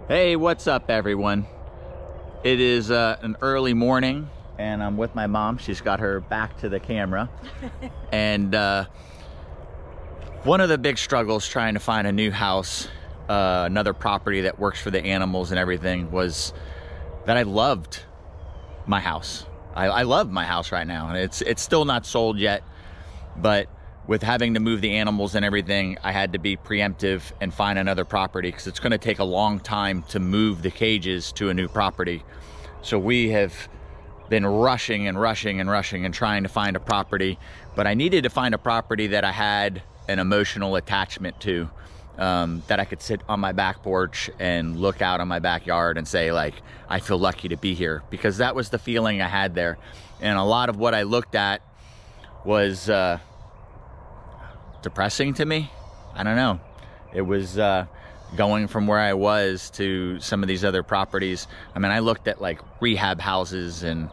Hey, what's up everyone? It is an early morning and I'm with my mom. She's got her back to the camera. And one of the big struggles trying to find a new house, another property that works for the animals and everything, was that I loved my house. I love my house right now, and it's still not sold yet, but with having to move the animals and everything, I had to be preemptive and find another property because it's going to take a long time to move the cages to a new property. So we have been rushing and trying to find a property, but I needed to find a property that I had an emotional attachment to, that I could sit on my back porch and look out on my backyard and say, like, I feel lucky to be here, because that was the feeling I had there. And a lot of what I looked at was depressing to me. I don't know. It was going from where I was to some of these other properties. I mean, I looked at like rehab houses, and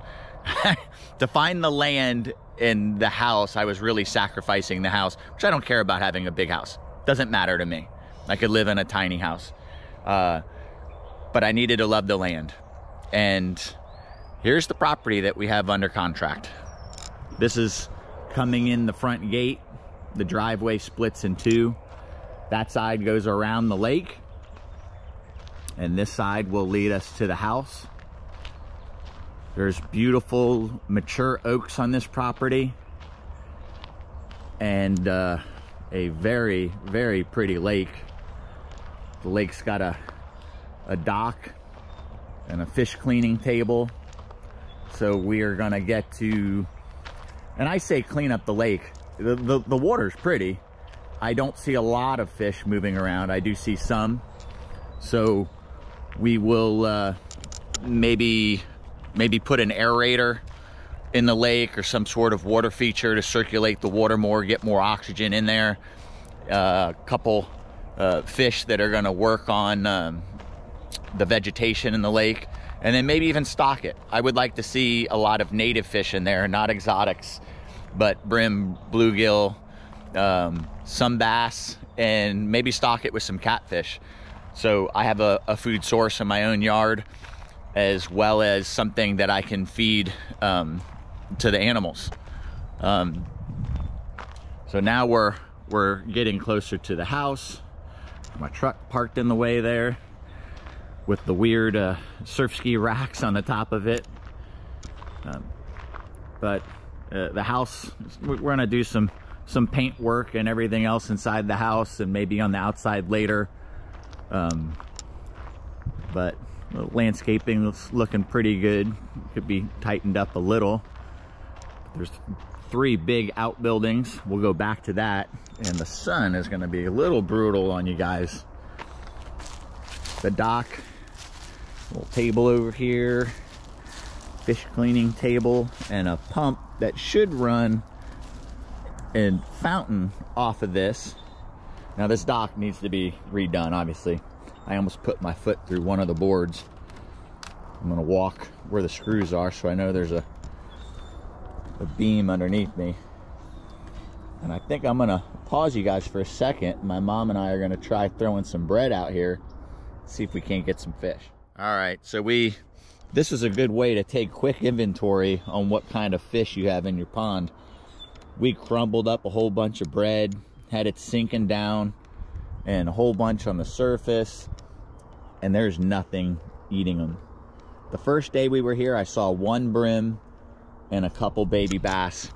to find the land in the house, I was really sacrificing the house, which I don't care about having a big house. Doesn't matter to me. I could live in a tiny house. But I needed to love the land. And here's the property that we have under contract. This is coming in the front gate. The driveway splits in two. That side goes around the lake, and this side will lead us to the house. There's beautiful mature oaks on this property, and a very, very pretty lake. The lake's got a dock and a fish cleaning table. So we are gonna get to, and I say clean up the lake. The water's pretty. I don't see a lot of fish moving around. I do see some. So we will maybe put an aerator in the lake or some sort of water feature to circulate the water more, get more oxygen in there. A couple fish that are gonna work on the vegetation in the lake, and then maybe even stock it. I would like to see a lot of native fish in there, not exotics, but brim, bluegill, some bass, and maybe stock it with some catfish. So I have a food source in my own yard, as well as something that I can feed to the animals. So now we're getting closer to the house. My truck parked in the way there with the weird surf ski racks on the top of it. The house, we're gonna do some paint work and everything else inside the house, and maybe on the outside later. But the landscaping looks looking pretty good. Could be tightened up a little. There's 3 big outbuildings. We'll go back to that, and the sun is gonna be a little brutal on you guys. The dock, little table over here, fish cleaning table, and a pump that should run a fountain off of this. Now this dock needs to be redone, obviously. I almost put my foot through one of the boards. I'm gonna walk where the screws are, so I know there's a beam underneath me. And I think I'm gonna pause you guys for a second. My mom and I are gonna try throwing some bread out here, see if we can't get some fish. All right, so this is a good way to take quick inventory on what kind of fish you have in your pond. We crumbled up a whole bunch of bread, had it sinking down, and a whole bunch on the surface, and there's nothing eating them. The first day we were here, I saw 1 brim and a couple baby bass.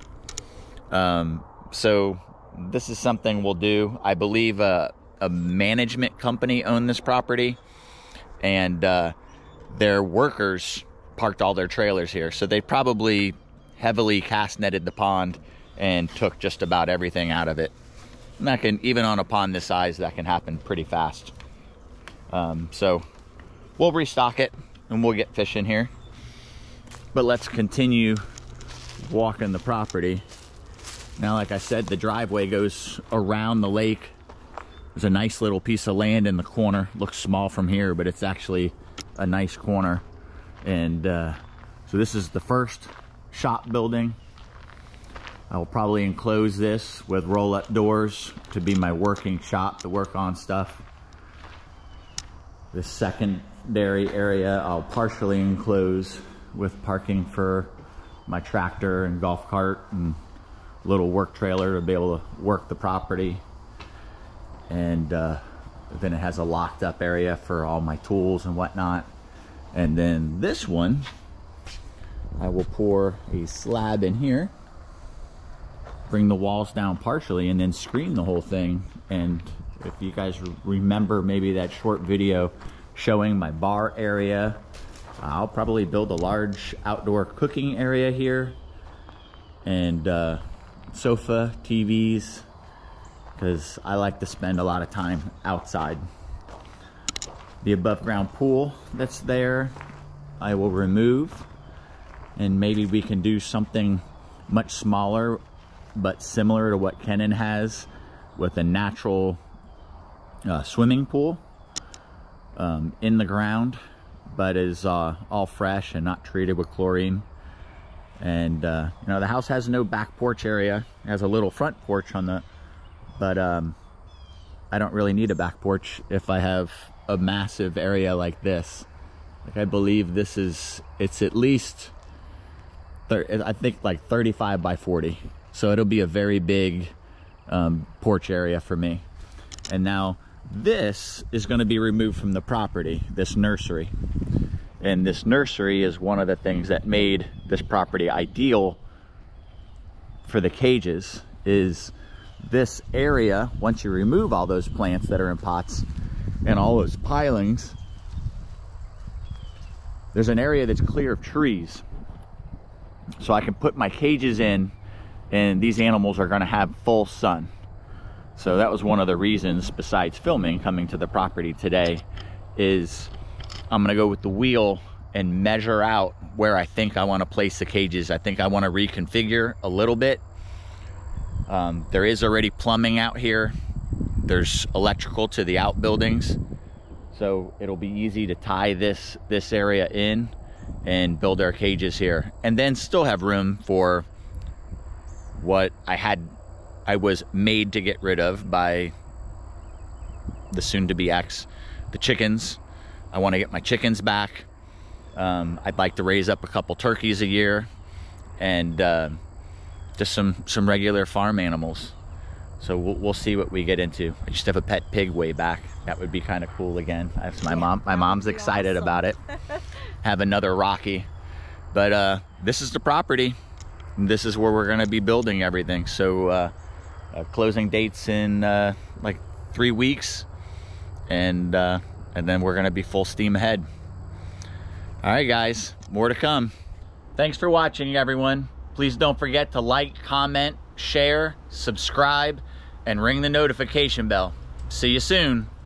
So this is something we'll do. I believe a management company owned this property, and their workers parked all their trailers here, so they probably heavily cast netted the pond and took just about everything out of it. And that can, even on a pond this size, that can happen pretty fast. So we'll restock it and we'll get fish in here. But let's continue walking the property. Now, like I said, the driveway goes around the lake. There's a nice little piece of land in the corner. Looks small from here, but it's actually a nice corner. And so this is the first shop building. I'll probably enclose this with roll-up doors to be my working shop to work on stuff. This secondary area I'll partially enclose with parking for my tractor and golf cart and little work trailer to be able to work the property. And then it has a locked up area for all my tools and whatnot. And then this one, I will pour a slab in here, bring the walls down partially, and then screen the whole thing. And if you guys remember maybe that short video showing my bar area, I'll probably build a large outdoor cooking area here, and sofa, TVs, because I like to spend a lot of time outside. The above ground pool that's there, I will remove, and maybe we can do something much smaller but similar to what Kenan has, with a natural swimming pool in the ground, but is all fresh and not treated with chlorine. And you know, the house has no back porch area. It has a little front porch on the, but I don't really need a back porch if I have a massive area like this. Like, I believe this is, it's at least I think like 35 by 40, so it'll be a very big porch area for me. And now this is going to be removed from the property, this nursery. And this nursery is one of the things that made this property ideal for the cages. Is this area, once you remove all those plants that are in pots and all those pilings, there's an area that's clear of trees. So I can put my cages in, and these animals are going to have full sun. So that was one of the reasons, besides filming, coming to the property today, is I'm going to go with the wheel and measure out where I think I want to place the cages. I think I want to reconfigure a little bit. There is already plumbing out here. There's electrical to the outbuildings. So it'll be easy to tie this area in and build our cages here. And then still have room for what I was made to get rid of by the soon-to-be ex, the chickens. I want to get my chickens back. I'd like to raise up a couple turkeys a year, and just some regular farm animals. So we'll see what we get into. I just have a pet pig way back. That would be kind of cool again. That's my mom. My mom's excited about it. Have another Rocky. But this is the property. This is where we're going to be building everything. So closing dates in like 3 weeks, and then we're going to be full steam ahead. All right, guys, more to come. Thanks for watching, everyone. Please don't forget to like, comment, share, subscribe, and ring the notification bell. See you soon.